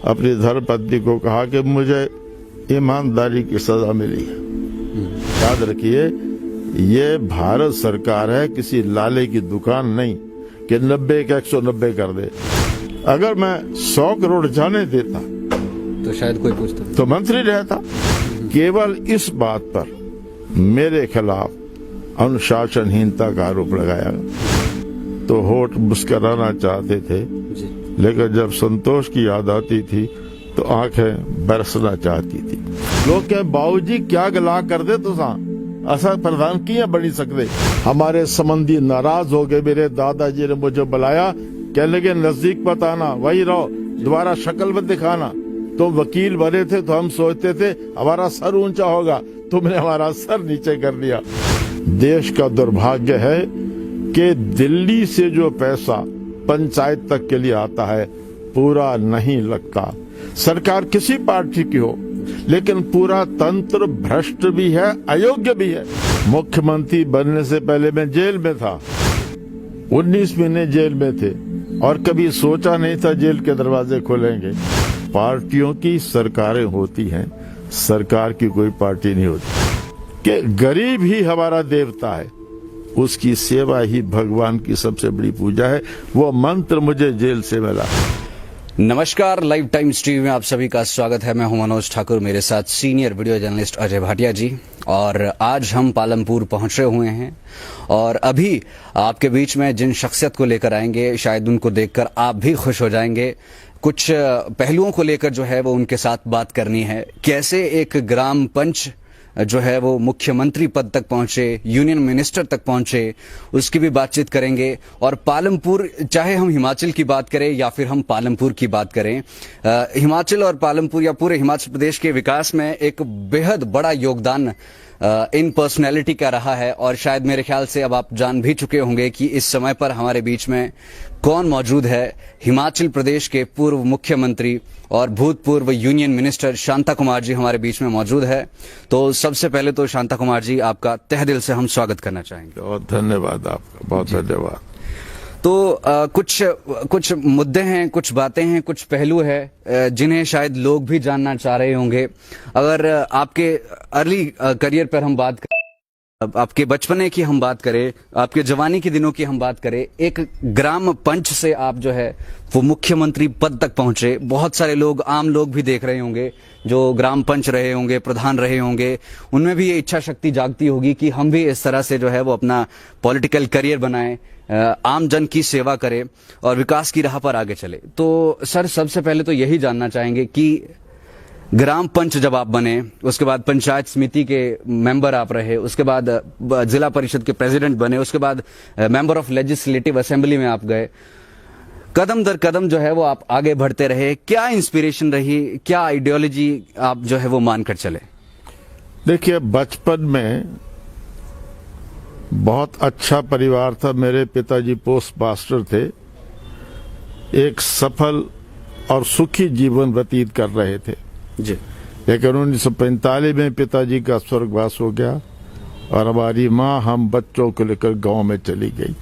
अपनी धर्मपत्नी को कहा कि मुझे ईमानदारी की सजा मिली है। याद रखिए, ये भारत सरकार है, किसी लाले की दुकान नहीं कि 90 का 190 कर दे। अगर मैं 100 करोड़ जाने देता तो शायद कोई पूछता तो मंत्री रहता। केवल इस बात पर मेरे खिलाफ अनुशासनहीनता का आरोप लगाया तो होठ मुस्कराना चाहते थे, लेकिन जब संतोष की याद आती थी तो आंखें बरसना चाहती थी। लोग कहे बाबूजी क्या गला कर दे तुसा असा प्रधान किया बनी सकते। हमारे संबंधी नाराज हो गए। मेरे दादाजी ने मुझे बुलाया, कहने लगे नजदीक मत आना, वही रहो, दोबारा शक्ल मत दिखाना। तुम वकील बने थे तो हम सोचते थे हमारा सर ऊंचा होगा, तुमने हमारा सर नीचे कर दिया। देश का दुर्भाग्य है कि दिल्ली से जो पैसा पंचायत तक के लिए आता है पूरा नहीं लगता। सरकार किसी पार्टी की हो, लेकिन पूरा तंत्र भ्रष्ट भी है, अयोग्य भी है। मुख्यमंत्री बनने से पहले मैं जेल में था, 19 महीने जेल में थे और कभी सोचा नहीं था जेल के दरवाजे खुलेंगे। पार्टियों की सरकारें होती हैं, सरकार की कोई पार्टी नहीं होती। कि गरीब ही हमारा देवता है, उसकी सेवा ही भगवान की सबसे बड़ी पूजा है। वो मंत्र मुझे जेल से मिला। नमस्कार, लाइव टाइम्स टीवी में आप सभी का स्वागत है। मैं हूं मनोज ठाकुर, मेरे साथ senior video journalist Ajay Bhatia ji. और आज हम पालमपुर पहुंचे हुए हैं और अभी आपके बीच में जिन शख्सियत को लेकर आएंगे शायद उनको देखकर आप भी खुश हो जाएंगे। कुछ पहलुओं को लेकर जो है वो उनके साथ बात करनी है। कैसे एक ग्राम पंच जो है वो मुख्यमंत्री पद तक पहुंचे, यूनियन मिनिस्टर तक पहुंचे, उसकी भी बातचीत करेंगे। और पालमपुर, चाहे हम हिमाचल की बात करें या फिर हम पालमपुर की बात करें, हिमाचल और पालमपुर या पूरे हिमाचल प्रदेश के विकास में एक बेहद बड़ा योगदान इन पर्सनैलिटी का रहा है। और शायद मेरे ख्याल से अब आप जान भी चुके होंगे कि इस समय पर हमारे बीच में कौन मौजूद है। हिमाचल प्रदेश के पूर्व मुख्यमंत्री और भूतपूर्व यूनियन मिनिस्टर शांता कुमार जी हमारे बीच में मौजूद है। तो सबसे पहले तो शांता कुमार जी, आपका तह दिल से हम स्वागत करना चाहेंगे। बहुत धन्यवाद आपका, बहुत धन्यवाद। तो कुछ मुद्दे हैं, कुछ बातें हैं, कुछ पहलू है जिन्हें शायद लोग भी जानना चाह रहे होंगे। अगर आपके अर्ली करियर पर हम बात करें, आपके बचपने की हम बात करें, आपके जवानी के दिनों की हम बात करें, एक ग्राम पंच से आप जो है वो मुख्यमंत्री पद तक पहुंचे। बहुत सारे लोग, आम लोग भी देख रहे होंगे जो ग्राम पंच रहे होंगे, प्रधान रहे होंगे, उनमें भी ये इच्छा शक्ति जागती होगी कि हम भी इस तरह से जो है वो अपना पॉलिटिकल करियर बनाएं, आम जन की सेवा करें और विकास की राह पर आगे चले। तो सर, सबसे पहले तो यही जानना चाहेंगे कि ग्राम पंच जब आप बने, उसके बाद पंचायत समिति के मेंबर आप रहे, उसके बाद जिला परिषद के प्रेसिडेंट बने, उसके बाद मेंबर ऑफ लेजिस्लेटिव असेंबली में आप गए, कदम दर कदम जो है वो आप आगे बढ़ते रहे। क्या इंस्पिरेशन रही, क्या आइडियोलॉजी आप जो है वो मानकर चले? देखिए, बचपन में बहुत अच्छा परिवार था। मेरे पिताजी पोस्ट मास्टर थे, एक सफल और सुखी जीवन व्यतीत कर रहे थे जी। लेकिन 1945 में पिताजी का स्वर्गवास हो गया और हमारी माँ हम बच्चों को लेकर गांव में चली गई।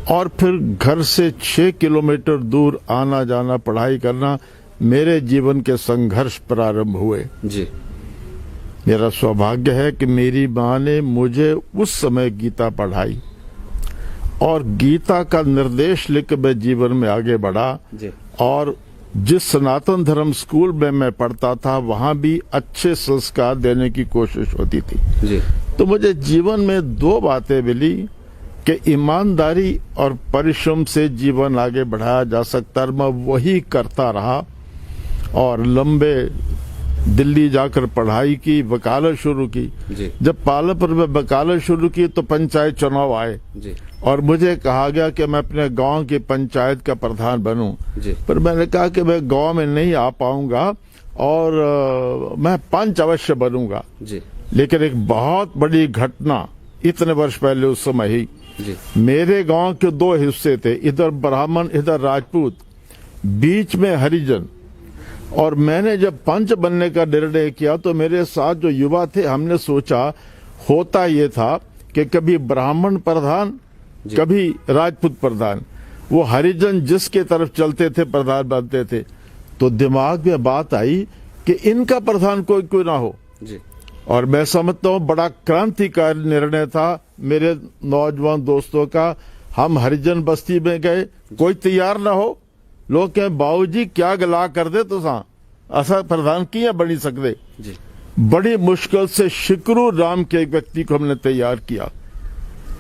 और फिर घर से 6 किलोमीटर दूर आना जाना, पढ़ाई करना, मेरे जीवन के संघर्ष प्रारंभ हुए जी। मेरा सौभाग्य है कि मेरी माँ ने मुझे उस समय गीता पढ़ाई और गीता का निर्देश लेकर मैं जीवन में आगे बढ़ा जी। और जिस सनातन धर्म स्कूल में मैं पढ़ता था वहां भी अच्छे संस्कार देने की कोशिश होती थी जी। तो मुझे जीवन में 2 बातें मिली कि ईमानदारी और परिश्रम से जीवन आगे बढ़ाया जा सकता है। मैं वही करता रहा और लंबे दिल्ली जाकर पढ़ाई की, वकालत शुरू की जी। जब पालमपुर में वकालत शुरू की तो पंचायत चुनाव आए जी। और मुझे कहा गया कि मैं अपने गांव की पंचायत का प्रधान बनूं, पर मैंने कहा कि मैं गांव में नहीं आ पाऊंगा और मैं पंच अवश्य बनूंगा जी। लेकिन एक बहुत बड़ी घटना इतने वर्ष पहले उस समय ही जी। मेरे गांव के 2 हिस्से थे, इधर ब्राह्मण इधर राजपूत, बीच में हरिजन। और मैंने जब पंच बनने का निर्णय किया तो मेरे साथ जो युवा थे, हमने सोचा, होता ये था कि कभी ब्राह्मण प्रधान, कभी राजपूत प्रधान, वो हरिजन जिसके तरफ चलते थे प्रधान बनते थे। तो दिमाग में बात आई कि इनका प्रधान कोई कोई ना हो। जी। और मैं समझता हूं बड़ा क्रांतिकारी निर्णय था मेरे नौजवान दोस्तों का। हम हरिजन बस्ती में गए, कोई तैयार ना हो, लोग कहें बाबूजी क्या गला कर दे तो असा प्रधान किया बनी सकते। जी। बड़ी मुश्किल से शिकरू राम के एक व्यक्ति को हमने तैयार किया।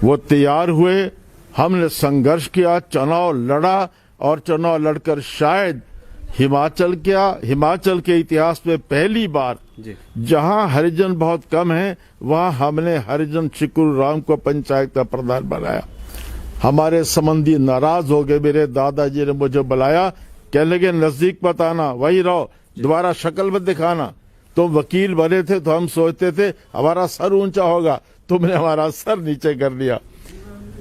वो तैयार हुए, हमने संघर्ष किया, चुनाव लड़ा और चुनाव लड़कर शायद हिमाचल के इतिहास में पहली बार जहां हरिजन बहुत कम है वहां हमने हरिजन शिकरू राम को पंचायत का प्रधान बनाया। हमारे संबंधी नाराज हो गए। मेरे दादाजी ने मुझे बुलाया, कहने लगे नजदीक मत आना, वही रहो, दोबारा शक्ल मत दिखाना। तुम वकील बने थे तो हम सोचते थे हमारा सर ऊंचा होगा, तुमने हमारा सर नीचे कर दिया।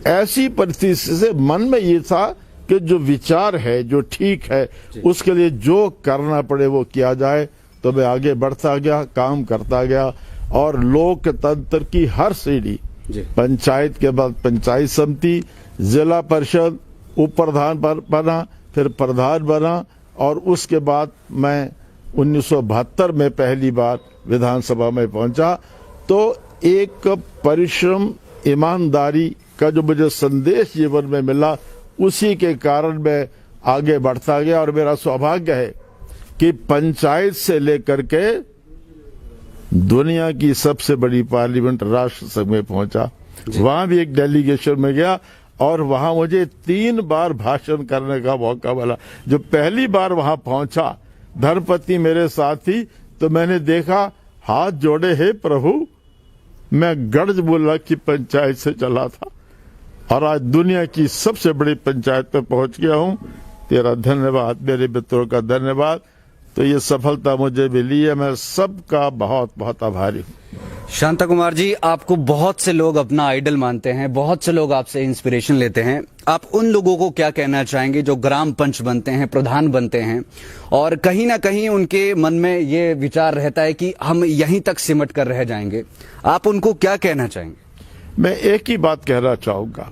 ऐसी परिस्थिति से मन में ये था कि जो विचार है, जो ठीक है, उसके लिए जो करना पड़े वो किया जाए। तो मैं आगे बढ़ता गया, काम करता गया और लोकतंत्र की हर सीढ़ी, पंचायत के बाद पंचायत समिति, जिला परिषद, उप प्रधान बना, फिर प्रधान बना और उसके बाद मैं 1972 में पहली बार विधानसभा में पहुंचा। तो एक परिश्रम, ईमानदारी का जो मुझे संदेश जीवन में मिला, उसी के कारण मैं आगे बढ़ता गया। और मेरा सौभाग्य है कि पंचायत से लेकर के दुनिया की सबसे बड़ी पार्लियामेंट राष्ट्रसभा में पहुंचा। वहां भी एक डेलीगेशन में गया और वहां मुझे 3 बार भाषण करने का मौका मिला। जो पहली बार वहां पहुंचा, धर्मपत्नी मेरे साथ थी, तो मैंने देखा हाथ जोड़े, हे प्रभु, मैं गर्ज बोला कि पंचायत से चला था और आज दुनिया की सबसे बड़ी पंचायत पे पहुंच गया हूं। तेरा धन्यवाद, मेरे मित्रों का धन्यवाद। तो ये सफलता मुझे मिली है, मैं सबका बहुत बहुत आभारी हूं। शांता कुमार जी, आपको बहुत से लोग अपना आइडल मानते हैं, बहुत से लोग आपसे इंस्पिरेशन लेते हैं। आप उन लोगों को क्या कहना चाहेंगे जो ग्राम पंच बनते हैं, प्रधान बनते हैं और कहीं ना कहीं उनके मन में ये विचार रहता है कि हम यहीं तक सिमट कर रह जाएंगे? आप उनको क्या कहना चाहेंगे? मैं एक ही बात कहना चाहूंगा,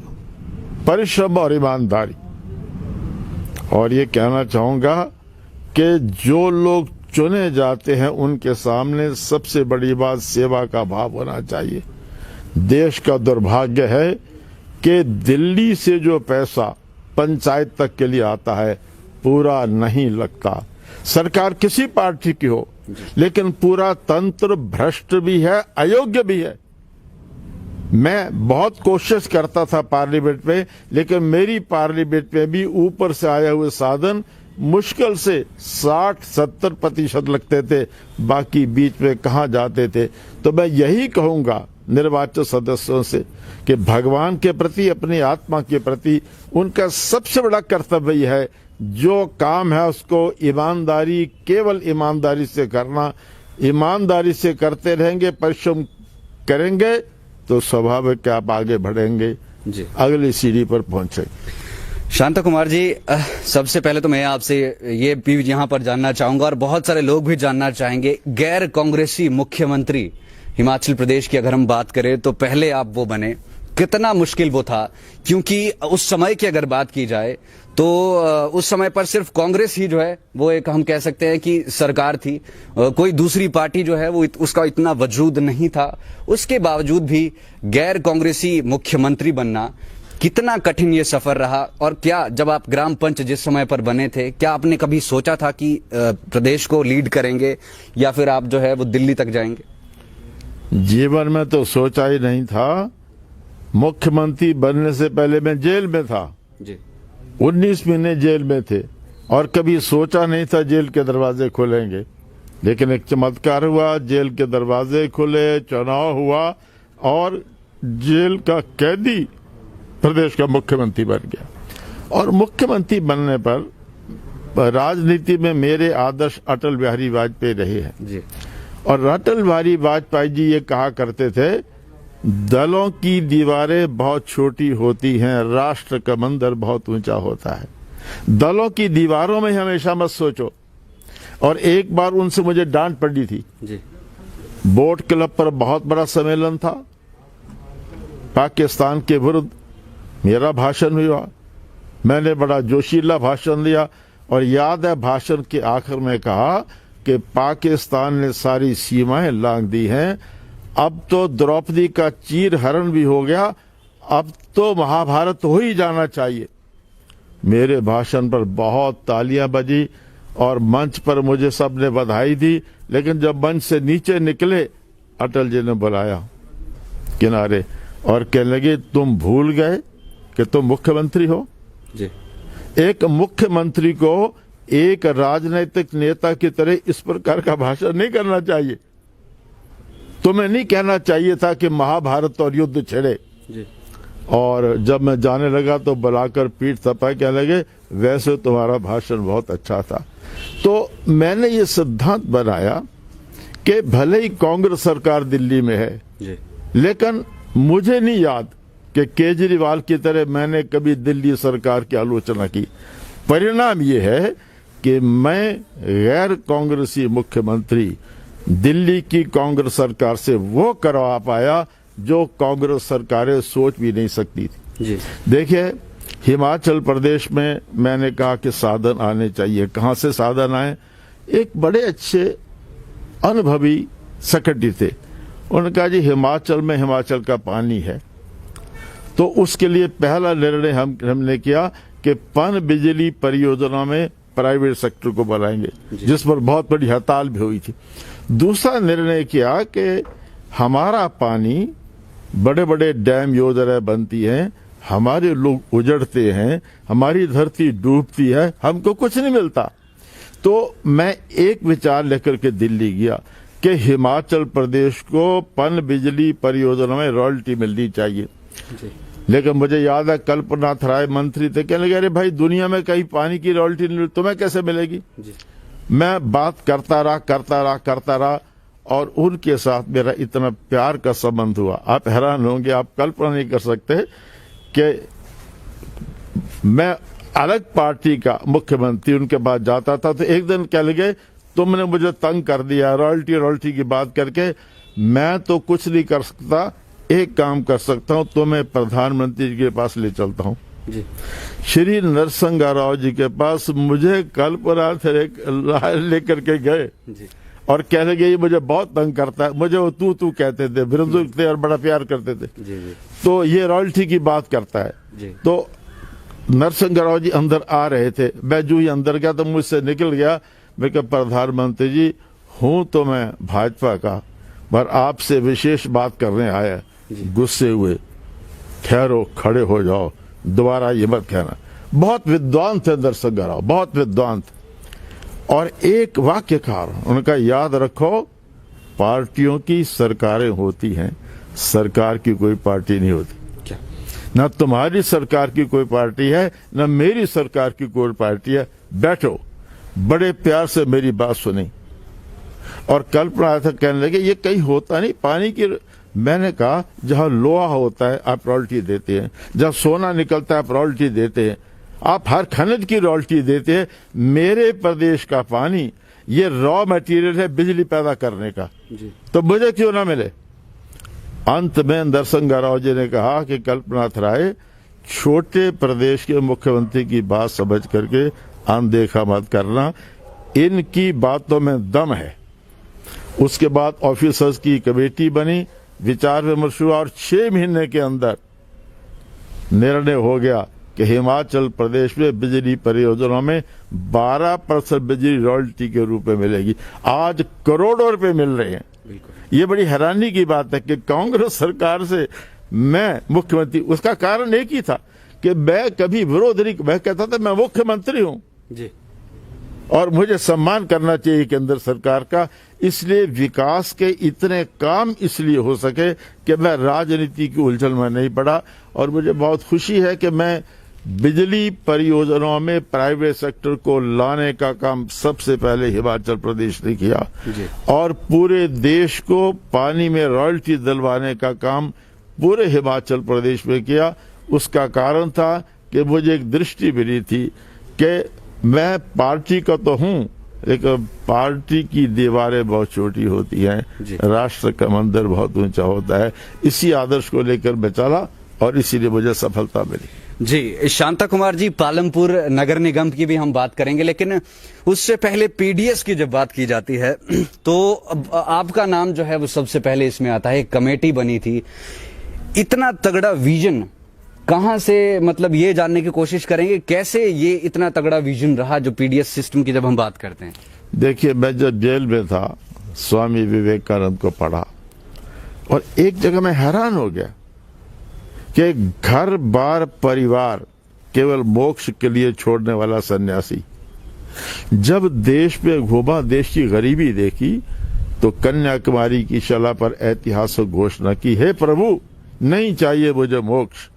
परिश्रम और ईमानदारी। और ये कहना चाहूंगा कि जो लोग चुने जाते हैं उनके सामने सबसे बड़ी बात सेवा का भाव होना चाहिए। देश का दुर्भाग्य है कि दिल्ली से जो पैसा पंचायत तक के लिए आता है पूरा नहीं लगता। सरकार किसी पार्टी की हो, लेकिन पूरा तंत्र भ्रष्ट भी है, अयोग्य भी है। मैं बहुत कोशिश करता था पार्लियामेंट में, लेकिन मेरी पार्लियामेंट में भी ऊपर से आए हुए साधन मुश्किल से 60-70% लगते थे, बाकी बीच में कहाँ जाते थे। तो मैं यही कहूंगा निर्वाचित सदस्यों से कि भगवान के प्रति, अपनी आत्मा के प्रति उनका सबसे बड़ा कर्तव्य है, जो काम है उसको ईमानदारी, केवल ईमानदारी से करना। ईमानदारी से करते रहेंगे, परिश्रम करेंगे तो स्वाभाविक कि आप आगे बढ़ेंगे, अगली सीढ़ी पर पहुंचेंगे। शांता कुमार जी, सबसे पहले तो मैं आपसे ये भी यहाँ पर जानना चाहूंगा और बहुत सारे लोग भी जानना चाहेंगे, गैर कांग्रेसी मुख्यमंत्री हिमाचल प्रदेश की अगर हम बात करें तो पहले आप वो बने, कितना मुश्किल वो था? क्योंकि उस समय की अगर बात की जाए तो उस समय पर सिर्फ कांग्रेस ही जो है वो एक, हम कह सकते हैं कि सरकार थी, कोई दूसरी पार्टी जो है वो उसका इतना वजूद नहीं था। उसके बावजूद भी गैर कांग्रेसी मुख्यमंत्री बनना कितना कठिन ये सफर रहा? और क्या जब आप ग्राम पंच जिस समय पर बने थे, क्या आपने कभी सोचा था कि प्रदेश को लीड करेंगे या फिर आप जो है वो दिल्ली तक जाएंगे? जीवन में तो सोचा ही नहीं था। मुख्यमंत्री बनने से पहले मैं जेल में था जी। 19 महीने जेल में थे और कभी सोचा नहीं था जेल के दरवाजे खुलेंगे। लेकिन एक चमत्कार हुआ, जेल के दरवाजे खुले, चुनाव हुआ और जेल का कैदी प्रदेश का मुख्यमंत्री बन गया। और मुख्यमंत्री बनने पर राजनीति में मेरे आदर्श अटल बिहारी वाजपेयी रहे हैं जी। और अटल बिहारी वाजपेयी जी ये कहा करते थे, दलों की दीवारें बहुत छोटी होती हैं, राष्ट्र का मंदिर बहुत ऊंचा होता है। दलों की दीवारों में हमेशा मत सोचो। और एक बार उनसे मुझे डांट पड़ी थी जी। बोट क्लब पर बहुत बड़ा सम्मेलन था, पाकिस्तान के विरुद्ध मेरा भाषण हुआ, मैंने बड़ा जोशीला भाषण दिया और याद है भाषण के आखिर में कहा कि पाकिस्तान ने सारी सीमाएं लांघ दी हैं, अब तो द्रौपदी का चीर हरण भी हो गया, अब तो महाभारत हो ही जाना चाहिए। मेरे भाषण पर बहुत तालियां बजी और मंच पर मुझे सबने बधाई दी, लेकिन जब मंच से नीचे निकले अटल जी ने बुलाया किनारे और कहने लगे तुम भूल गए कि तुम मुख्यमंत्री हो। जी। एक मुख्यमंत्री को एक राजनीतिक नेता की तरह इस प्रकार का भाषण नहीं करना चाहिए। तुम्हें नहीं कहना चाहिए था कि महाभारत और युद्ध छिड़े। जी। और जब मैं जाने लगा तो बुलाकर पीठ थपा कहने लगे वैसे तुम्हारा भाषण बहुत अच्छा था। तो मैंने ये सिद्धांत बनाया कि भले ही कांग्रेस सरकार दिल्ली में है, जी। लेकिन मुझे नहीं याद कि केजरीवाल की तरह मैंने कभी दिल्ली सरकार की आलोचना की। परिणाम ये है कि मैं गैर कांग्रेसी मुख्यमंत्री दिल्ली की कांग्रेस सरकार से वो करवा पाया जो कांग्रेस सरकारें सोच भी नहीं सकती थी। जी। देखिए हिमाचल प्रदेश में मैंने कहा कि साधन आने चाहिए। कहां से साधन आए? एक बड़े अच्छे अनुभवी सेक्रेटरी थे, उन्होंने कहा जी हिमाचल में हिमाचल का पानी है, तो उसके लिए पहला निर्णय हमने किया कि पन बिजली परियोजना में प्राइवेट सेक्टर को बनाएंगे, जिस पर बहुत बड़ी हड़ताल भी हुई थी। दूसरा निर्णय किया कि हमारा पानी, बड़े बड़े डैम योजनाएं बनती हैं, हमारे लोग उजड़ते हैं, हमारी धरती डूबती है, हमको कुछ नहीं मिलता। तो मैं एक विचार लेकर के दिल्ली गया कि हिमाचल प्रदेश को पन बिजली परियोजना में रॉयल्टी मिलनी चाहिए। जी। लेकिन मुझे याद है कल्पनाथ राय मंत्री थे, कहने लगे अरे भाई दुनिया में कहीं पानी की रॉयल्टी नहीं, तुम्हें कैसे मिलेगी? जी। मैं बात करता रहा और उनके साथ मेरा इतना प्यार का संबंध हुआ। आप हैरान होंगे, आप कल्पना नहीं कर सकते कि मैं अलग पार्टी का मुख्यमंत्री उनके पास जाता था तो एक दिन कह लगे तुमने मुझे तंग कर दिया रॉयल्टी की बात करके, मैं तो कुछ नहीं कर सकता, एक काम कर सकता हूं, तुम्हें प्रधानमंत्री के पास ले चलता हूं। जी। श्री नरसिंह राव जी के पास मुझे कल्पना लेकर के गए। जी। और कहने लगे ये मुझे बहुत तंग करता है, मुझे वो तू कहते थे, बुजुर्ग थे और बड़ा प्यार करते थे। जी। जी। तो ये रॉयल्टी की बात करता है। जी। तो नरसिंह राव जी अंदर आ रहे थे, मैं जो ही अंदर गया तो मुझसे निकल गया, मैं कहा प्रधानमंत्री जी हूं तो मैं भाजपा का, पर आपसे विशेष बात करने आया। गुस्से हुए, ठहरो, खड़े हो जाओ, दोबारा ये मत कहना। बहुत विद्वान थे नरसिंह राव, बहुत विद्वान थे। और एक वाक्य कहा, उनका याद रखो पार्टियों की सरकारें होती हैं, सरकार की कोई पार्टी नहीं होती। क्या? न तुम्हारी सरकार की कोई पार्टी है, न मेरी सरकार की कोई पार्टी है। बैठो। बड़े प्यार से मेरी बात सुनी और कल्पना था, कहने लगे ये कहीं होता नहीं पानी की। मैंने कहा जहां लोहा होता है आप रॉयल्टी देते हैं, जहां सोना निकलता है आप रॉयल्टी देते हैं, आप हर खनिज की रॉयल्टी देते हैं। मेरे प्रदेश का पानी ये रॉ मटेरियल है बिजली पैदा करने का, जी। तो मुझे क्यों ना मिले? अंत में नरसिंह राव जी ने कहा कि कल्पनाथ राय छोटे प्रदेश के मुख्यमंत्री की बात समझ करके अनदेखा मत करना, इनकी बातों में दम है। उसके बाद ऑफिसर्स की कमेटी बनी, विचार विमर्श हुआ और 6 महीने के अंदर निर्णय हो गया कि हिमाचल प्रदेश में बिजली परियोजनाओं में 12% बिजली रॉयल्टी के रूप में मिलेगी। आज करोड़ों रुपए मिल रहे हैं। ये बड़ी हैरानी की बात है कि कांग्रेस सरकार से मैं मुख्यमंत्री, उसका कारण एक ही था कि मैं कभी विरोध नहीं, मैं कहता था मैं मुख्यमंत्री हूं जी। और मुझे सम्मान करना चाहिए केंद्र सरकार का। इसलिए विकास के इतने काम इसलिए हो सके कि मैं राजनीति की उलझन में नहीं पड़ा। और मुझे बहुत खुशी है कि मैं बिजली परियोजनाओं में प्राइवेट सेक्टर को लाने का काम सबसे पहले हिमाचल प्रदेश ने किया और पूरे देश को पानी में रॉयल्टी दिलवाने का काम पूरे हिमाचल प्रदेश में किया। उसका कारण था कि मुझे एक दृष्टि मिली थी कि मैं पार्टी का तो हूं, लेकिन पार्टी की दीवारें बहुत छोटी होती हैं, राष्ट्र का मंदिर बहुत ऊंचा होता है। इसी आदर्श को लेकर मैं चला और इसीलिए मुझे सफलता मिली। जी, शांता कुमार जी, पालमपुर नगर निगम की भी हम बात करेंगे, लेकिन उससे पहले पीडीएस की जब बात की जाती है तो आपका नाम जो है वो सबसे पहले इसमें आता है। एक कमेटी बनी थी, इतना तगड़ा विजन कहां से, मतलब ये जानने की कोशिश करेंगे कैसे ये इतना तगड़ा विजन रहा जो पीडीएस सिस्टम की जब हम बात करते हैं। देखिए, मैं जब जेल में था स्वामी विवेकानंद को पढ़ा और एक जगह मैं हैरान हो गया कि घर बार परिवार केवल मोक्ष के लिए छोड़ने वाला सन्यासी जब देश पे घूमा, देश की गरीबी देखी, तो कन्याकुमारी की शिला पर ऐतिहासिक घोषणा की, हे प्रभु नहीं चाहिए मुझे मोक्ष,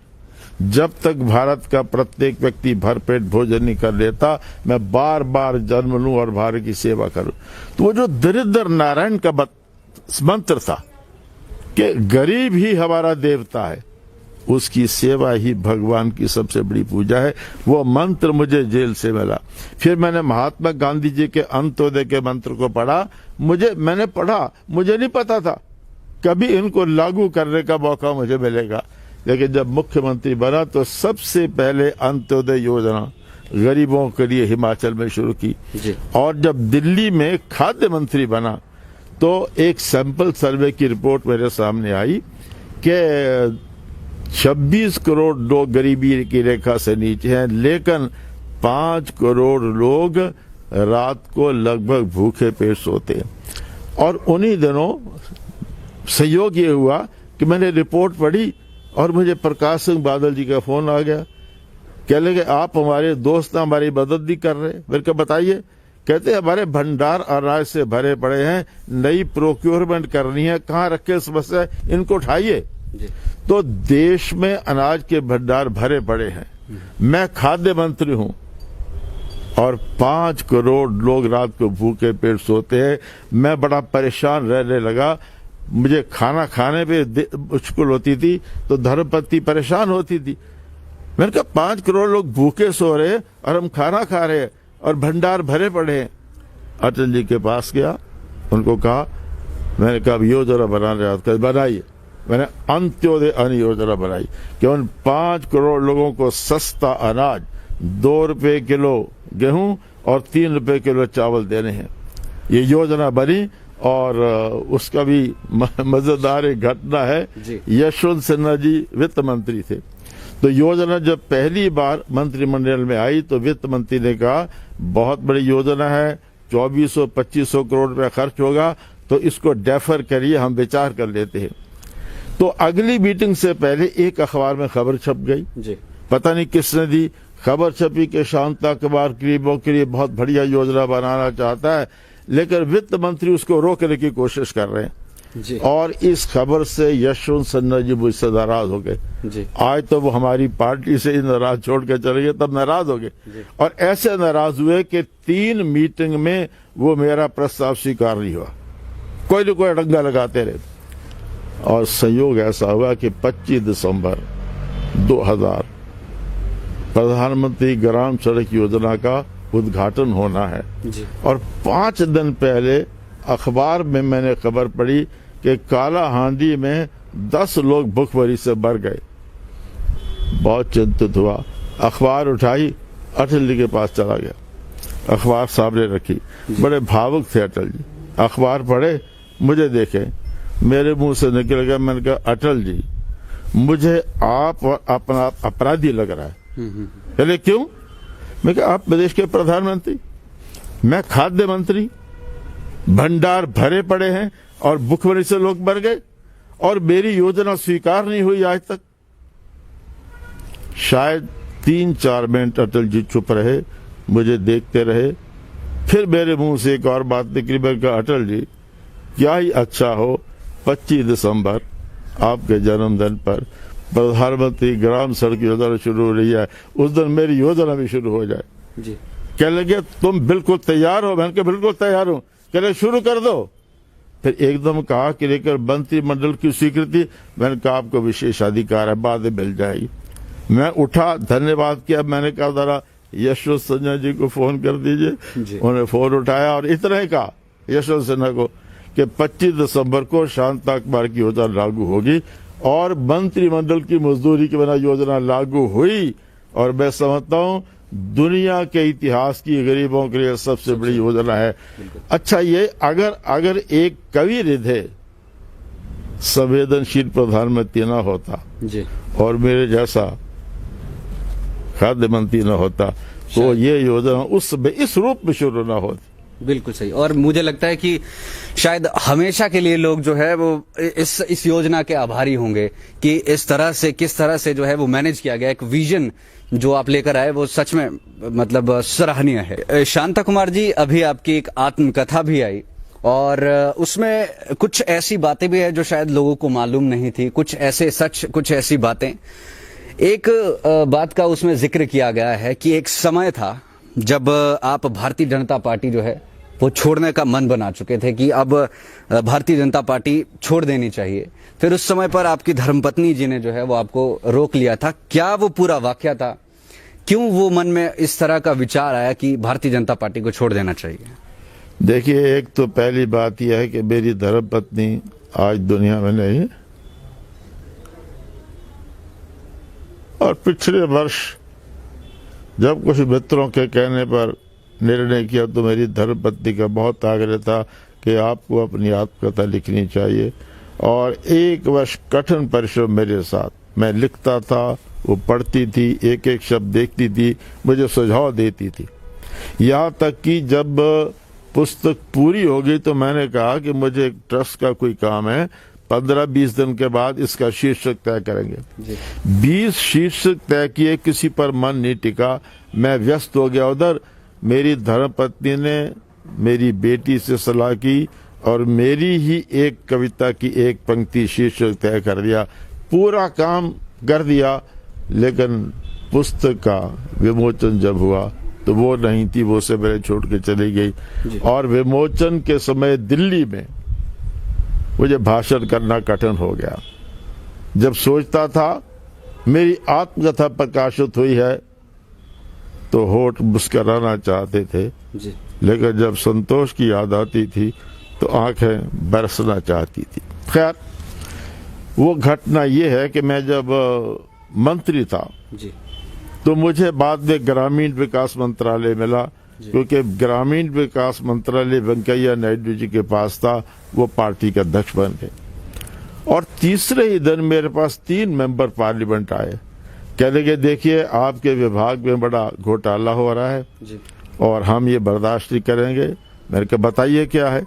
जब तक भारत का प्रत्येक व्यक्ति भरपेट भोजन नहीं कर लेता मैं बार बार जन्म लूं और भारत की सेवा करूं। तो वो जो दरिद्र नारायण का मंत्र था कि गरीब ही हमारा देवता है, उसकी सेवा ही भगवान की सबसे बड़ी पूजा है, वो मंत्र मुझे जेल से मिला। फिर मैंने महात्मा गांधी जी के अंत्योदय के मंत्र को पढ़ा, मैंने पढ़ा, मुझे नहीं पता था कभी इनको लागू करने का मौका मुझे मिलेगा, लेकिन जब मुख्यमंत्री बना तो सबसे पहले अंत्योदय योजना गरीबों के लिए हिमाचल में शुरू की जी। और जब दिल्ली में खाद्य मंत्री बना तो एक सैंपल सर्वे की रिपोर्ट मेरे सामने आई कि 26 करोड़ लोग गरीबी की रेखा से नीचे हैं, लेकिन 5 करोड़ लोग रात को लगभग भूखे पेट सोते हैं। और उन्हीं दिनों संयोग ये हुआ कि मैंने रिपोर्ट पढ़ी और मुझे प्रकाश सिंह बादल जी का फोन आ गया, कह लगे आप हमारे दोस्त हमारी मदद नहीं कर रहे। मेरे को बताइए, कहते हमारे भंडार अनाज से भरे पड़े हैं, नई प्रोक्योरमेंट करनी है, कहाँ रखे समस्या, इनको उठाइए। तो देश में अनाज के भंडार भरे पड़े हैं, मैं खाद्य मंत्री हूं और 5 करोड़ लोग रात को भूखे पेट सोते हैं। मैं बड़ा परेशान रहने लगा, मुझे खाना खाने पे मुश्किल होती थी तो धर्मपत्नी परेशान होती थी। मैंने कहा 5 करोड़ लोग भूखे सो रहे और हम खाना खा रहे हैं और भंडार भरे पड़े हैं। अटल जी के पास गया, उनको कहा, मैंने कहा योजना बनाने बनाइए। मैंने अंत्योदय अन्न योजना बनाई कि उन 5 करोड़ लोगों को सस्ता अनाज 2 रुपए किलो गेहूं और 3 रुपए किलो चावल देने हैं। ये योजना बनी और उसका भी मजेदार एक घटना है, यशवंत सिन्हा जी वित्त मंत्री थे, तो योजना जब पहली बार मंत्रिमंडल में आई तो वित्त मंत्री ने कहा बहुत बड़ी योजना है, 2400-2500 करोड़ रुपया खर्च होगा, तो इसको डेफर करिए, हम विचार कर लेते हैं। तो अगली मीटिंग से पहले एक अखबार में खबर छप गई जी। पता नहीं किसने दी, खबर छपी कि शांता कुमार गरीबों के लिए बहुत बढ़िया योजना बनाना चाहता है, लेकिन वित्त मंत्री उसको रोकने की कोशिश कर रहे हैं जी। और इस खबर से यशवंत सिन्हा जी मुझसे नाराज हो गए। आज तो वो हमारी पार्टी से ही नाराज छोड़ के चले गए, तब नाराज हो गए और ऐसे नाराज हुए कि 3 मीटिंग में वो मेरा प्रस्ताव स्वीकार नहीं हुआ, कोई न कोई अड़ंगा लगाते रहे। और संयोग ऐसा हुआ कि 25 दिसंबर 2000 प्रधानमंत्री ग्राम सड़क योजना का उद्घाटन होना है जी। और 5 दिन पहले अखबार में मैंने खबर पढ़ी कि काला हांडी में 10 लोग भूखमरी से मर गए। बहुत चिंतित हुआ, अखबार उठाई, अटल जी के पास चला गया, अखबार सामने रखी, बड़े भावुक थे अटल जी, अखबार पढ़े, मुझे देखे, मेरे मुंह से निकल गया, मैंने कहा अटल जी मुझे आप अपना अपराधी लग रहा है। पहले क्यों? मैं कहा आप प्रदेश के प्रधानमंत्री, मैं खाद्य मंत्री, भंडार भरे पड़े हैं और भूखमरी से लोग मर गए और मेरी योजना स्वीकार नहीं हुई आज तक। शायद 3-4 मिनट अटल जी चुप रहे, मुझे देखते रहे, फिर मेरे मुंह से एक और बात निकली, मैंने कहा अटल जी क्या ही अच्छा हो 25 दिसंबर आपके जन्मदिन पर प्रधानमंत्री ग्राम सड़क योजना शुरू हो रही है, उस दिन मेरी योजना भी शुरू हो जाए जी। कह लगे तुम बिल्कुल तैयार हो? मैंने कहा बिल्कुल तैयार हूं। कह लगे शुरू कर दो। फिर एकदम कहा कि लेकर मंत्रिमंडल की स्वीकृति, मैंने कहा आपको विशेष अधिकार है, बाद में मिल जाएगी। मैं उठा, धन्यवाद किया, मैंने कहा जरा यशवंत सिन्हा जी को फोन कर दीजिए। उन्होंने फोन उठाया और इतना ही कहा यशवंत सिन्हा को कि 25 दिसंबर को शांता कुमार की योजना लागू होगी और मंत्रिमंडल की मजदूरी के बिना योजना लागू हुई और मैं समझता हूं दुनिया के इतिहास की गरीबों के लिए सबसे बड़ी योजना है। अच्छा, ये अगर एक कवि हृदय संवेदनशील प्रधानमंत्री न होता जी, और मेरे जैसा खाद्य मंत्री न होता तो ये योजना इस रूप में शुरू न होती। बिल्कुल सही। और मुझे लगता है कि शायद हमेशा के लिए लोग जो है वो इस योजना के आभारी होंगे कि इस तरह से किस तरह से जो है वो मैनेज किया गया। एक विजन जो आप लेकर आए वो सच में मतलब सराहनीय है। शांता कुमार जी, अभी आपकी एक आत्मकथा भी आई और उसमें कुछ ऐसी बातें भी है जो शायद लोगों को मालूम नहीं थी, कुछ ऐसे सच, कुछ ऐसी बातें। एक बात का उसमें जिक्र किया गया है कि एक समय था जब आप भारतीय जनता पार्टी जो है वो छोड़ने का मन बना चुके थे कि अब भारतीय जनता पार्टी छोड़ देनी चाहिए। फिर उस समय पर आपकी धर्मपत्नी जी ने जो है वो आपको रोक लिया था। क्या वो पूरा वाकया था? क्यों वो मन में इस तरह का विचार आया कि भारतीय जनता पार्टी को छोड़ देना चाहिए? देखिए, एक तो पहली बात यह है कि मेरी धर्मपत्नी आज दुनिया में नहीं है और पिछले वर्ष जब कुछ मित्रों के कहने पर निर्णय किया तो मेरी धर्मपत्नी का बहुत आग्रह था कि आपको अपनी आत्मकथा लिखनी चाहिए। और एक वर्ष कठिन परिश्रम मेरे साथ, मैं लिखता था, वो पढ़ती थी, एक एक शब्द देखती थी, मुझे सुझाव देती थी। यहाँ तक कि जब पुस्तक पूरी हो गई तो मैंने कहा कि मुझे एक ट्रस्ट का कोई काम है, 15-20 दिन के बाद इसका शीर्षक तय करेंगे। 20 शीर्षक तय किए, किसी पर मन नहीं टिका, मैं व्यस्त हो गया उधर। मेरी धर्मपत्नी ने मेरी बेटी से सलाह की और मेरी ही एक कविता की एक पंक्ति शीर्षक तय कर दिया, पूरा काम कर दिया। लेकिन पुस्तक का विमोचन जब हुआ तो वो नहीं थी, वो से मेरे छोड़ के चली गई। और विमोचन के समय दिल्ली में मुझे भाषण करना कठिन हो गया। जब सोचता था मेरी आत्मकथा प्रकाशित हुई है तो होठ मुस्कराना चाहते थे जी। लेकिन जब संतोष की याद आती थी तो आंखें बरसना चाहती थी। खैर, वो घटना ये है कि मैं जब मंत्री था जी। तो मुझे बाद में ग्रामीण विकास मंत्रालय मिला, क्योंकि ग्रामीण विकास मंत्रालय वेंकैया नायडू जी के पास था, वो पार्टी के अध्यक्ष बन गए। और तीसरे ही दिन मेरे पास 3 मेंबर पार्लियामेंट आए, कहने लगे देखिए आपके विभाग में बड़ा घोटाला हो रहा है जी। और हम ये बर्दाश्त नहीं करेंगे। मैंने कहा बताइए क्या है?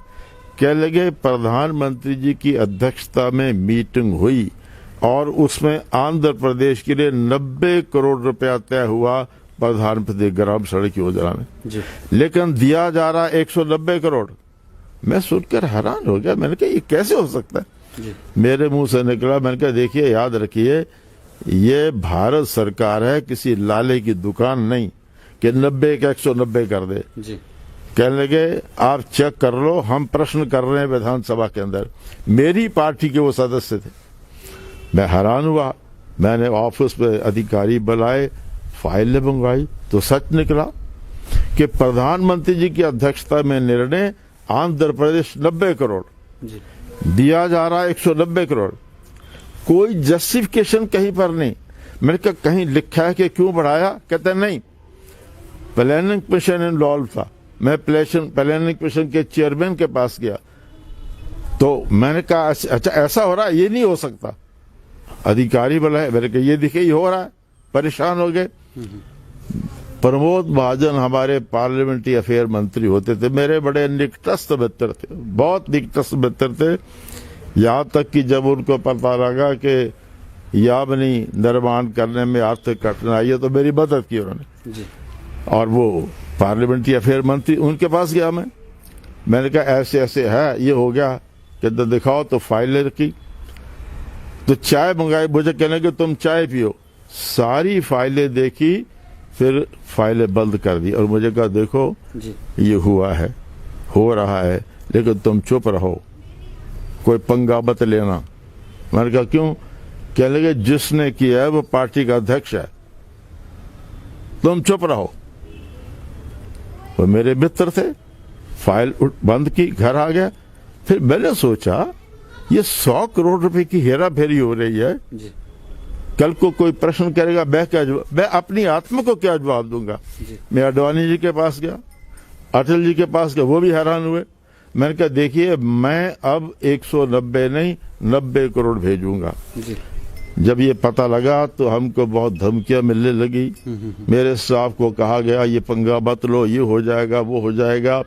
कहने लगे प्रधानमंत्री जी की अध्यक्षता में मीटिंग हुई और उसमें आंध्र प्रदेश के लिए 90 करोड़ रुपया तय हुआ प्रधानमंत्री ग्राम सड़क योजना में जी। लेकिन दिया जा रहा 190 करोड़। मैं सुनकर हैरान हो गया, मैंने कहा ये कैसे हो सकता है जी। मेरे मुंह से निकला, मैंने कहा देखिए याद रखिए ये भारत सरकार है, किसी लाले की दुकान नहीं कि 90 का 190 कर दे जी। कहने लगे आप चेक कर लो, हम प्रश्न कर रहे हैं विधानसभा के अंदर। मेरी पार्टी के वो सदस्य थे। मैं हैरान हुआ, मैंने ऑफिस में अधिकारी बुलाए, फाइलें मंगवाई तो सच निकला कि प्रधानमंत्री जी की अध्यक्षता में निर्णय, आंध्र प्रदेश 90 करोड़ जी। दिया जा रहा है 190 करोड़, कोई जस्टिफिकेशन कहीं पर नहीं। मैंने कहा कहीं लिखा है कि क्यों बढ़ाया? कहते नहीं, प्लानिंग कमीशन इन्वॉल्व था। मैं प्लानिंग कमीशन के चेयरमैन के पास गया तो मैंने कहा अच्छा ऐसा हो रहा है, ये नहीं हो सकता। अधिकारी बुलाए, मैंने कहा ये देखिए ये हो रहा है, परेशान हो गए। प्रमोद महाजन हमारे पार्लियामेंट्री अफेयर मंत्री होते थे, मेरे बड़े निकटस्थ मित्र थे, बहुत निकटस्थ मित्र थे। यहाँ तक कि जब उनको पता लगा कि यामिनी निर्माण करने में आर्थिक कठिनाई है तो मेरी मदद की उन्होंने जी। और वो पार्लियामेंट्री अफेयर मंत्री, उनके पास गया मैंने कहा ऐसे ऐसे है, ये हो गया, कहते दिखाओ, तो फाइलें रखी, तो चाय मंगाई, मुझे कहने कि तुम चाय पियो। सारी फाइलें देखी, फिर फाइलें बंद कर दी और मुझे कहा देखो जी। ये हुआ है, हो रहा है, लेकिन तुम चुप रहो, कोई पंगा मत लेना। मैंने कहा क्यों? कहने लगे जिसने किया है वो पार्टी का अध्यक्ष है, तुम चुप रहो। वो मेरे मित्र थे, फाइल बंद की, घर आ गया। फिर मैंने सोचा ये 100 करोड़ रुपए की हेरा फेरी हो रही है, जी। कल को कोई प्रश्न करेगा, मैं अपनी आत्मा को क्या जवाब दूंगा। मैं अडवाणी जी के पास गया, अटल जी के पास गया, वो भी हैरान हुए। मैंने कहा देखिए मैं अब 190 नहीं 90 करोड़ भेजूंगा। जी। जब ये पता लगा तो हमको बहुत धमकियां मिलने लगी। मेरे स्टाफ को कहा गया ये पंगा मत लो, ये हो जाएगा वो हो जाएगा।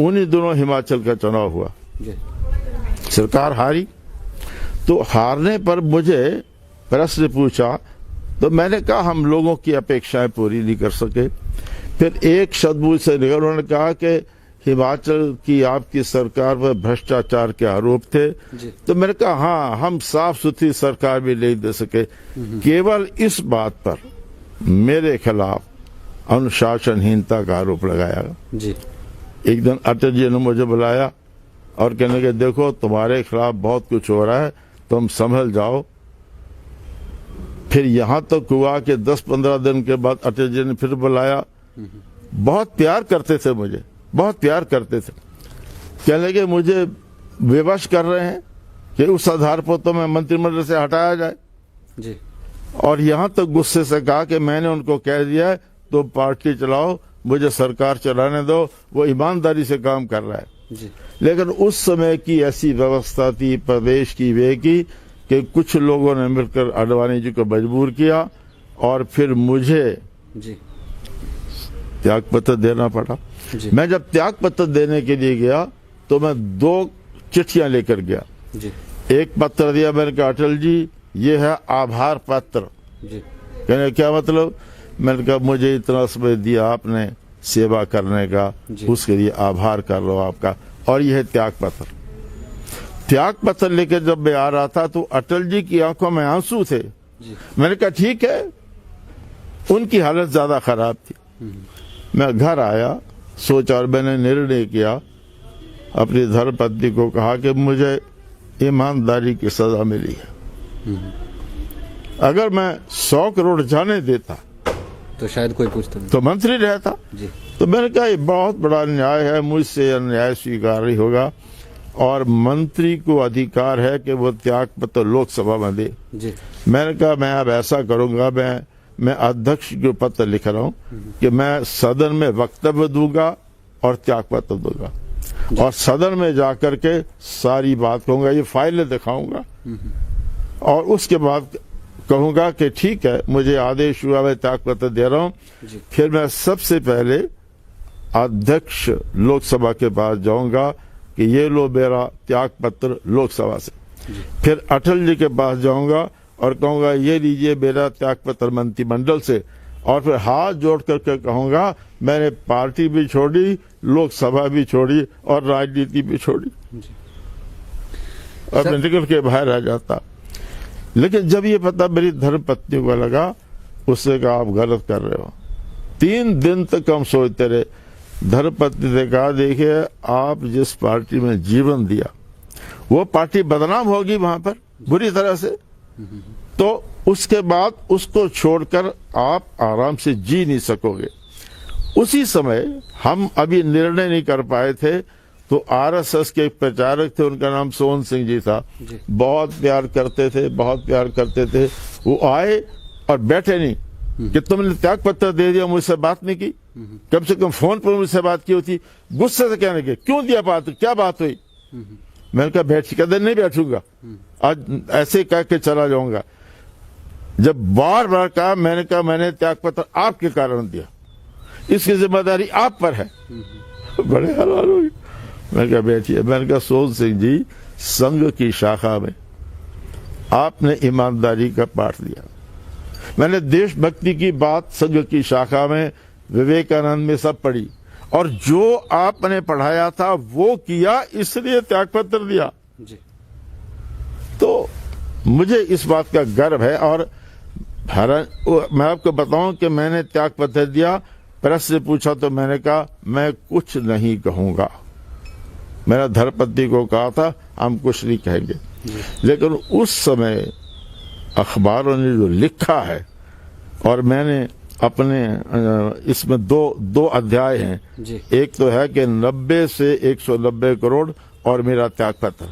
उन्हीं दिनों हिमाचल का चुनाव हुआ, सरकार हारी। तो हारने पर मुझे प्रश्न पूछा तो मैंने कहा हम लोगों की अपेक्षाएं पूरी नहीं कर सके। फिर एक शब्द मुझसे निकला, उन्होंने कहा कि हिमाचल की आपकी सरकार पर भ्रष्टाचार के आरोप थे। तो मैंने कहा हाँ, हम साफ सुथरी सरकार भी नहीं दे सके, केवल इस बात पर मेरे खिलाफ अनुशासनहीनता का आरोप लगाया। जी। एक दिन अटल जी ने मुझे बुलाया और कहने के देखो तुम्हारे खिलाफ बहुत कुछ हो रहा है, तुम संभल जाओ। फिर यहां तक हुआ कि 10-15 दिन के बाद अटल जी ने फिर बुलाया। बहुत प्यार करते थे मुझे, बहुत प्यार करते थे। कहने लगे मुझे विवश कर रहे हैं कि उस आधार पर तो मैं मंत्रिमंडल से हटाया जाए। जी। और यहां तक गुस्से से कहा कि मैंने उनको कह दिया है तो पार्टी चलाओ, मुझे सरकार चलाने दो, वो ईमानदारी से काम कर रहा है। जी। लेकिन उस समय की ऐसी व्यवस्था थी प्रदेश की वे की कि कुछ लोगों ने मिलकर अडवाणी जी को मजबूर किया और फिर मुझे जी। त्याग पत्र देना पड़ा। मैं जब त्याग पत्र देने के लिए गया तो मैं 2 चिट्ठियां लेकर गया। जी। एक पत्र दिया, मैंने कहा अटल जी ये है आभार पत्र। जी। कहने क्या मतलब? मैंने कहा मुझे इतना समय दिया आपने सेवा करने का, उसके लिए आभार कर रहा हूं आपका। और यह है त्याग पत्र। त्याग पत्र लेकर जब मैं आ रहा था तो अटल जी की आंखों में आंसू थे। मैंने कहा ठीक है, उनकी हालत ज्यादा खराब थी। मैं घर आया, सोचा और मैंने निर्णय किया, अपनी धर्मपत्नी को कहा कि मुझे ईमानदारी की सजा मिली है। अगर मैं 100 करोड़ जाने देता तो शायद कोई पूछता नहीं, तो मंत्री रहता। जी। तो मैंने कहा ये बहुत बड़ा अन्याय है, मुझसे अन्याय स्वीकार नहीं होगा। और मंत्री को अधिकार है कि वो त्याग पत्र लोकसभा में दे। जी। मैंने कहा मैं अब ऐसा करूंगा, मैं अध्यक्ष को पत्र लिख रहा हूं कि मैं सदन में वक्तव्य दूंगा और त्याग पत्र दूंगा और सदन में जाकर के सारी बात कहूंगा, ये फाइलें दिखाऊंगा और उसके बाद कहूंगा कि ठीक है मुझे आदेश हुआ, मैं त्याग पत्र दे रहा हूं। फिर मैं सबसे पहले अध्यक्ष लोकसभा के पास जाऊंगा कि ये लो मेरा त्याग पत्र लोकसभा से। फिर अटल जी के पास जाऊंगा और कहूंगा ये लीजिए मेरा त्याग पत्र मंत्रिमंडल से। और फिर हाथ जोड़ करके कहूंगा मैंने पार्टी भी छोड़ी, लोकसभा भी छोड़ी और राजनीति भी छोड़ी। अब मैं निकल के बाहर आ जाता। लेकिन जब ये पता मेरी धर्मपत्नी को लगा, उससे कहा आप गलत कर रहे हो। 3 दिन तक हम सोचते रहे। धर्मपत्नी ने कहा देखिए आप जिस पार्टी में जीवन दिया वो पार्टी बदनाम होगी वहां पर बुरी तरह से, तो उसके बाद उसको छोड़कर आप आराम से जी नहीं सकोगे। उसी समय हम अभी निर्णय नहीं कर पाए थे तो आरएसएस के एक प्रचारक थे, उनका नाम सोहन सिंह जी था। बहुत प्यार करते थे, बहुत प्यार करते थे। वो आए और बैठे नहीं कि तुमने त्याग पत्र दे दिया, मुझसे बात नहीं की, कम से कम फोन पर मुझसे बात की होती। गुस्से से कहने के क्यों दिया पत्र, क्या बात हुई? मैंने कहा बैठ, कहते नहीं बैठूंगा, आज ऐसे कह के चला जाऊंगा। जब बार बार कहा, मैंने कहा मैंने त्याग पत्र आपके कारण दिया, इसकी जिम्मेदारी आप पर है। बड़े हैरान हो गए। मैंने कहा बैठिए। मैंने कहा सोहन सिंह जी, संघ की शाखा में आपने ईमानदारी का पाठ दिया, मैंने देशभक्ति की बात संघ की शाखा में विवेकानंद में सब पढ़ी और जो आपने पढ़ाया था वो किया, इसलिए त्यागपत्र दिया। जी। तो मुझे इस बात का गर्व है। और मैं आपको बताऊं कि मैंने त्यागपत्र दिया, प्रेस से पूछा तो मैंने कहा मैं कुछ नहीं कहूंगा। मैंने धर्मपत्नी को कहा था हम कुछ नहीं कहेंगे। लेकिन उस समय अखबारों ने जो लिखा है, और मैंने अपने इसमें दो अध्याय हैं। एक तो है कि 90 से 190 करोड़ और मेरा त्यागपत्र,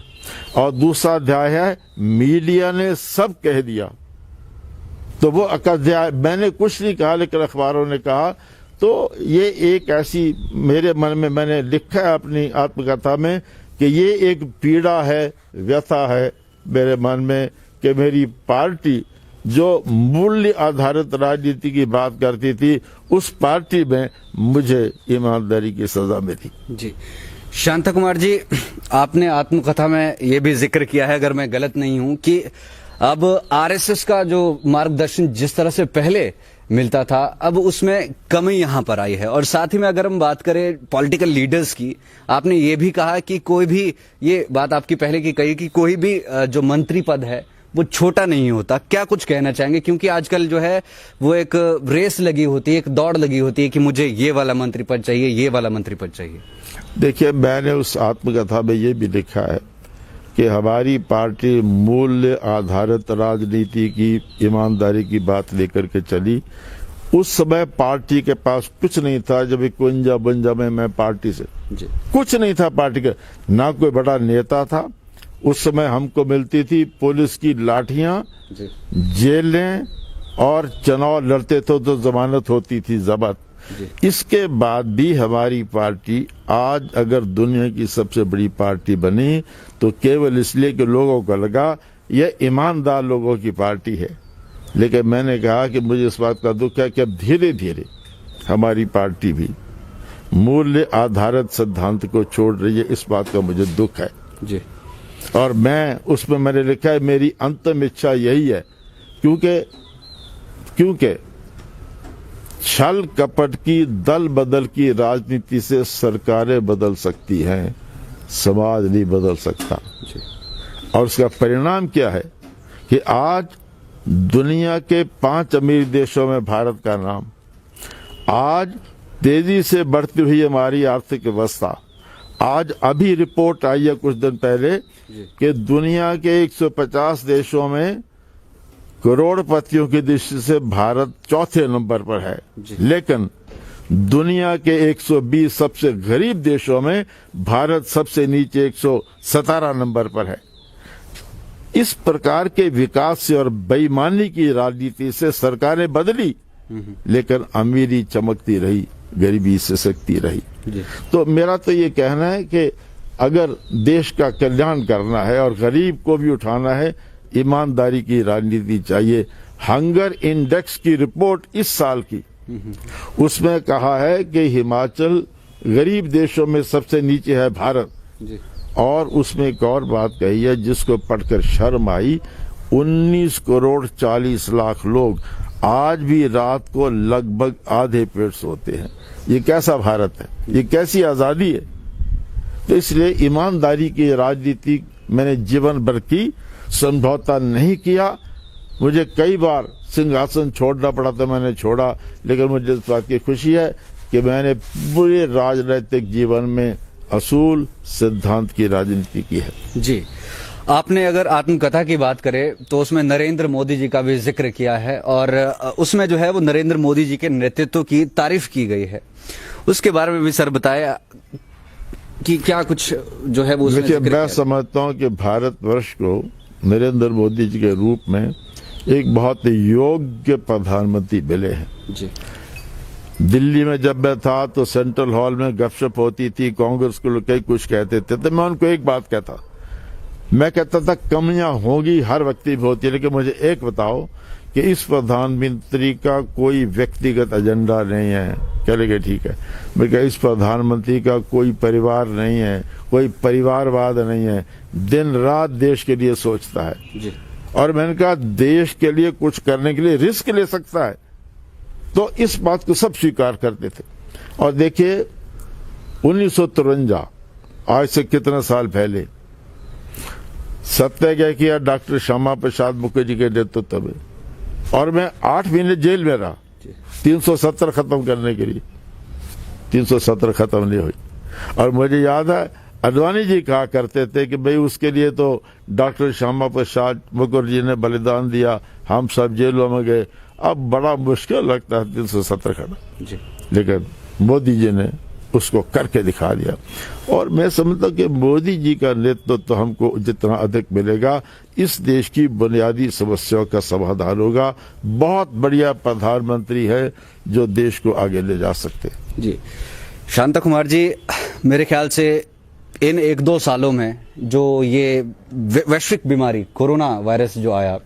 और दूसरा अध्याय है मीडिया ने सब कह दिया तो वो अकाध्याय मैंने कुछ नहीं कहा, लेकिन अखबारों ने कहा। तो ये एक ऐसी मेरे मन में मैंने लिखा है अपनी आत्मकथा में कि ये एक पीड़ा है, व्यथा है मेरे मन में कि मेरी पार्टी जो मूल्य आधारित राजनीति की बात करती थी, उस पार्टी में मुझे ईमानदारी की सजा मिली। जी शांता कुमार जी, आपने आत्मकथा में ये भी जिक्र किया है, अगर मैं गलत नहीं हूं, कि अब आरएसएस का जो मार्गदर्शन जिस तरह से पहले मिलता था, अब उसमें कमी यहां पर आई है। और साथ ही में अगर हम बात करें पॉलिटिकल लीडर्स की, आपने ये भी कहा कि कोई भी, ये बात आपकी पहले की कही कि कोई भी जो मंत्री पद है वो छोटा नहीं होता। क्या कुछ कहना चाहेंगे, क्योंकि आजकल जो है वो एक रेस लगी होती है, एक दौड़ लगी होती है कि मुझे ये वाला मंत्री पद चाहिए, ये वाला मंत्री पद चाहिए। देखिए, मैंने उस आत्मकथा में ये भी लिखा है कि हमारी पार्टी मूल्य आधारित राजनीति की, ईमानदारी की बात लेकर के चली। उस समय पार्टी के पास कुछ नहीं था। जब 51 में मैं पार्टी से जी। कुछ नहीं था पार्टी का, ना कोई बड़ा नेता था। उस समय हमको मिलती थी पुलिस की लाठियां, जेलें, और चुनाव लड़ते थे तो जमानत होती थी, जब्त। इसके बाद भी हमारी पार्टी आज अगर दुनिया की सबसे बड़ी पार्टी बनी तो केवल इसलिए कि लोगों को लगा यह ईमानदार लोगों की पार्टी है। लेकिन मैंने कहा कि मुझे इस बात का दुख है कि अब धीरे धीरे हमारी पार्टी भी मूल्य आधारित सिद्धांत को छोड़ रही है। इस बात का मुझे दुख है जी। और मैं उसमें मैंने लिखा है मेरी अंतिम इच्छा यही है, क्योंकि छल कपट की, दल बदल की राजनीति से सरकारें बदल सकती हैं, समाज नहीं बदल सकता। और उसका परिणाम क्या है कि आज दुनिया के 5 अमीर देशों में भारत का नाम, आज तेजी से बढ़ती हुई हमारी आर्थिक व्यवस्था, आज अभी रिपोर्ट आई है कुछ दिन पहले कि दुनिया के 150 देशों में करोड़पतियों की दृष्टि से भारत चौथे नंबर पर है। लेकिन दुनिया के 120 सबसे गरीब देशों में भारत सबसे नीचे 117 नंबर पर है। इस प्रकार के विकास से और बेईमानी की राजनीति से सरकारें बदली, लेकिन अमीरी चमकती रही, गरीबी सिसकती रही। तो मेरा तो ये कहना है कि अगर देश का कल्याण करना है और गरीब को भी उठाना है, ईमानदारी की राजनीति चाहिए। हंगर इंडेक्स की रिपोर्ट इस साल की, उसमें कहा है कि हिमाचल गरीब देशों में सबसे नीचे है भारत। और उसमें एक और बात कही है जिसको पढ़कर शर्म आई, 19 करोड़ 40 लाख लोग आज भी रात को लगभग आधे पेट सोते हैं। ये कैसा भारत है, ये कैसी आजादी है। तो इसलिए ईमानदारी की राजनीति मैंने जीवन भर की, समझौता नहीं किया। मुझे कई बार सिंहासन छोड़ना पड़ा तो मैंने छोड़ा, लेकिन मुझे इस बात की खुशी है कि मैंने पूरे राजनीतिक जीवन में असूल सिद्धांत की राजनीति की है। जी, आपने अगर आत्मकथा की बात करें तो उसमें नरेंद्र मोदी जी का भी जिक्र किया है और उसमें जो है वो नरेंद्र मोदी जी के नेतृत्व की तारीफ की गई है। उसके बारे में भी सर बताया कि क्या कुछ जो है वो। देखिए, मैं समझता हूं कि भारतवर्ष को नरेंद्र मोदी जी के रूप में एक बहुत योग्य प्रधानमंत्री मिले हैं। जी। दिल्ली में जब मैं था तो सेंट्रल हॉल में गपशप होती थी, कांग्रेस को लोग कई कुछ कहते थे, तो मैं उनको एक बात कहता, मैं कहता था कमियां होगी, हर व्यक्ति में होती है, लेकिन मुझे एक बताओ कि इस प्रधानमंत्री का कोई व्यक्तिगत एजेंडा नहीं है। कह लगे ठीक है। मैं कहा इस प्रधानमंत्री का कोई परिवार नहीं है, कोई परिवारवाद नहीं है, दिन रात देश के लिए सोचता है। जी। और मैंने कहा देश के लिए कुछ करने के लिए रिस्क ले सकता है। तो इस बात को सब स्वीकार करते थे। और देखिए 1953, आज से कितने साल पहले, सत्याग्रह किया डॉक्टर श्यामा प्रसाद मुखर्जी के नेतृत्व में, और मैं 8 महीने जेल में रहा 370 खत्म करने के लिए। 370 खत्म नहीं हुई। और मुझे याद है अडवाणी जी कहा करते थे कि भाई उसके लिए तो डॉक्टर श्यामा प्रसाद मुखर्जी ने बलिदान दिया, हम सब जेलों में गए। अब बड़ा मुश्किल लगता है 370 खत्म। लेकिन मोदी जी ने उसको करके दिखा दिया। और मैं समझता हूं कि मोदी जी का नेतृत्व तो हमको जितना अधिक मिलेगा, इस देश की बुनियादी समस्याओं का समाधान होगा। बहुत बढ़िया प्रधानमंत्री है जो देश को आगे ले जा सकते हैं। जी शांता कुमार जी, मेरे ख्याल से इन 1-2 सालों में जो ये वैश्विक बीमारी कोरोना वायरस जो आया,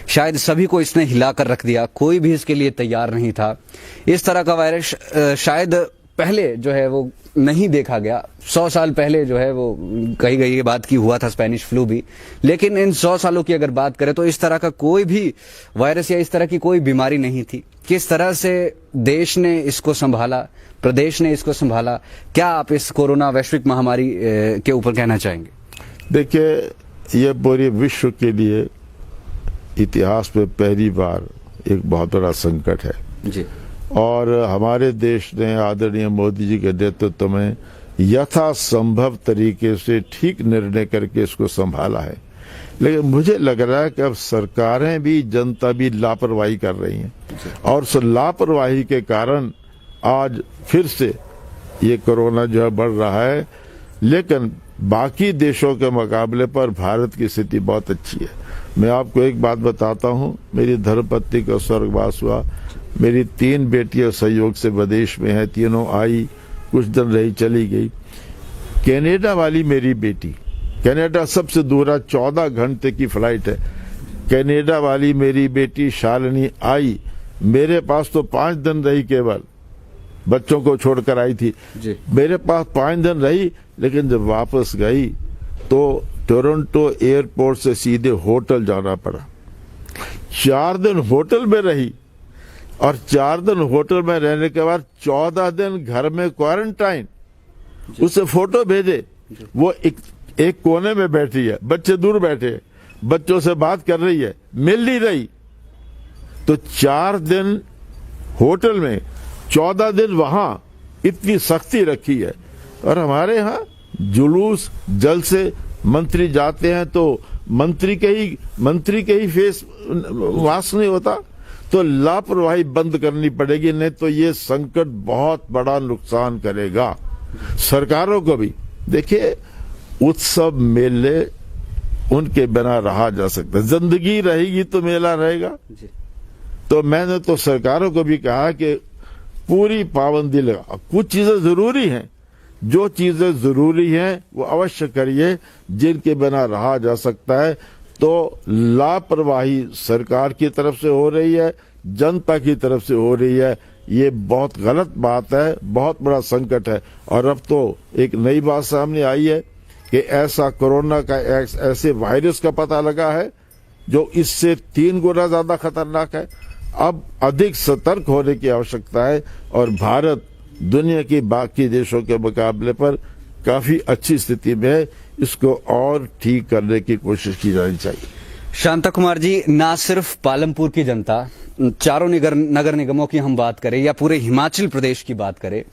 शायद सभी को इसने हिला कर रख दिया। कोई भी इसके लिए तैयार नहीं था। इस तरह का वायरस शायद पहले जो है वो नहीं देखा गया। 100 साल पहले जो है वो कही गई बात की हुआ था स्पेनिश फ्लू भी, लेकिन इन 100 सालों की अगर बात करें तो इस तरह का कोई भी वायरस या इस तरह की कोई बीमारी नहीं थी। किस तरह से देश ने इसको संभाला, प्रदेश ने इसको संभाला, क्या आप इस कोरोना वैश्विक महामारी के ऊपर कहना चाहेंगे? देखिए, ये पूरे विश्व के लिए इतिहास में पहली बार एक बहुत बड़ा संकट है जी। और हमारे देश ने आदरणीय मोदी जी के नेतृत्व में यथासंभव तरीके से ठीक निर्णय करके इसको संभाला है। लेकिन मुझे लग रहा है कि अब सरकारें भी, जनता भी लापरवाही कर रही हैं और उस लापरवाही के कारण आज फिर से ये कोरोना जो है बढ़ रहा है। लेकिन बाकी देशों के मुकाबले पर भारत की स्थिति बहुत अच्छी है। मैं आपको एक बात बताता हूं, मेरी धर्मपत्नी का स्वर्गवास हुआ। मेरी 3 बेटियां संयोग से विदेश में हैं, तीनों आई, कुछ दिन रही, चली गई। कनाडा वाली मेरी बेटी, कनाडा सबसे दूर 14 घंटे की फ्लाइट है, कनाडा वाली मेरी बेटी शालिनी आई, मेरे पास तो 5 दिन रही, केवल बच्चों को छोड़कर आई थी जी। मेरे पास 5 दिन रही, लेकिन जब वापस गई तो टोरंटो एयरपोर्ट से सीधे होटल जाना पड़ा। 4 दिन होटल में रही और 4 दिन होटल में रहने के बाद 14 दिन घर में क्वारंटाइन। उसे फोटो भेजे, वो एक कोने में बैठी है, बच्चे दूर बैठे हैं, बच्चों से बात कर रही है, मिल नहीं रही। तो 4 दिन होटल में, 14 दिन वहां, इतनी सख्ती रखी है। और हमारे यहाँ जुलूस, जलसे, मंत्री जाते हैं तो मंत्री के ही फेस वास नहीं होता। तो लापरवाही बंद करनी पड़ेगी, नहीं तो ये संकट बहुत बड़ा नुकसान करेगा सरकारों को भी। देखिए, उत्सव मेले उनके बिना रहा जा सकता है, जिंदगी रहेगी तो मेला रहेगा। तो मैंने तो सरकारों को भी कहा कि पूरी पाबंदी लगा। कुछ चीजें जरूरी हैं, जो चीजें जरूरी हैं वो अवश्य करिए, जिनके बिना रहा जा सकता है। तो लापरवाही सरकार की तरफ से हो रही है, जनता की तरफ से हो रही है, ये बहुत गलत बात है, बहुत बड़ा संकट है। और अब तो एक नई बात सामने आई है कि ऐसा कोरोना का ऐसे वायरस का पता लगा है जो इससे 3 गुना ज्यादा खतरनाक है। अब अधिक सतर्क होने की आवश्यकता है और भारत दुनिया की बाकी देशों के मुकाबले पर काफी अच्छी स्थिति में है। इसको और ठीक करने की कोशिश की जानी चाहिए। शांता कुमार जी, ना सिर्फ पालमपुर की जनता, चारों नगर निगमों की हम बात करें या पूरे हिमाचल प्रदेश की बात करें,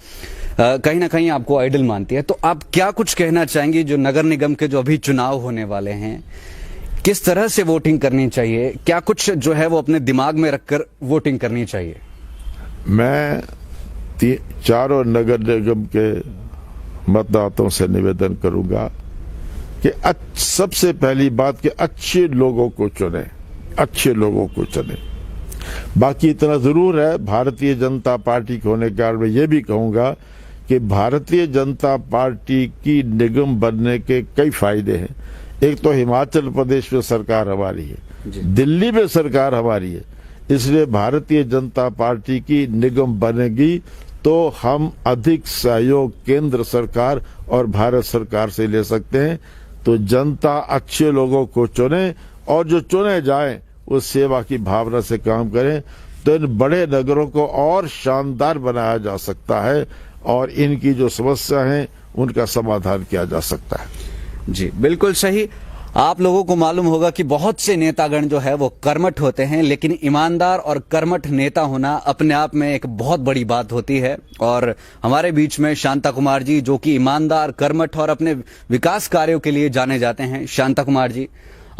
कहीं ना कहीं आपको आइडल मानती है। तो आप क्या कुछ कहना चाहेंगे जो नगर निगम के जो अभी चुनाव होने वाले हैं, किस तरह से वोटिंग करनी चाहिए, क्या कुछ जो है वो अपने दिमाग में रखकर वोटिंग करनी चाहिए? मैं चारों नगर निगम के मतदाताओं से निवेदन करूंगा कि सबसे पहली बात कि अच्छे लोगों को चुने, अच्छे लोगों को चुने। बाकी इतना जरूर है, भारतीय जनता पार्टी के होने के कारण मैं ये भी कहूंगा कि भारतीय जनता पार्टी की निगम बनने के कई फायदे हैं। एक तो हिमाचल प्रदेश में सरकार हमारी है, दिल्ली में सरकार हमारी है, इसलिए भारतीय जनता पार्टी की निगम बनेगी तो हम अधिक सहयोग केंद्र सरकार और भारत सरकार से ले सकते हैं। तो जनता अच्छे लोगों को चुने और जो चुने जाएं वो सेवा की भावना से काम करें, तो इन बड़े नगरों को और शानदार बनाया जा सकता है और इनकी जो समस्या है उनका समाधान किया जा सकता है। जी बिल्कुल सही। आप लोगों को मालूम होगा कि बहुत से नेतागण जो है वो कर्मठ होते हैं, लेकिन ईमानदार और कर्मठ नेता होना अपने आप में एक बहुत बड़ी बात होती है। और हमारे बीच में शांता कुमार जी, जो कि ईमानदार, कर्मठ और अपने विकास कार्यों के लिए जाने जाते हैं। शांता कुमार जी,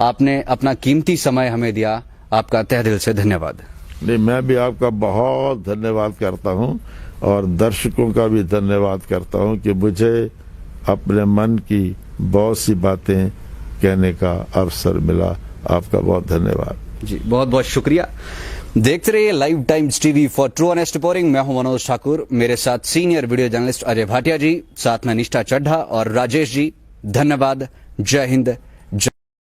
आपने अपना कीमती समय हमें दिया, आपका तहे दिल से धन्यवाद। नहीं, मैं भी आपका बहुत धन्यवाद करता हूं और दर्शकों का भी धन्यवाद करता हूं कि मुझे अपने मन की बहुत सी बातें कहने का अवसर मिला। आपका बहुत धन्यवाद। जी, बहुत बहुत शुक्रिया। देखते रहिए Live Times TV for true honest reporting. मैं हूं मनोज ठाकुर, मेरे साथ senior video journalist Ajay Bhatia ji, साथ में निष्ठा चड्ढा और राजेश जी। धन्यवाद। जय हिंद,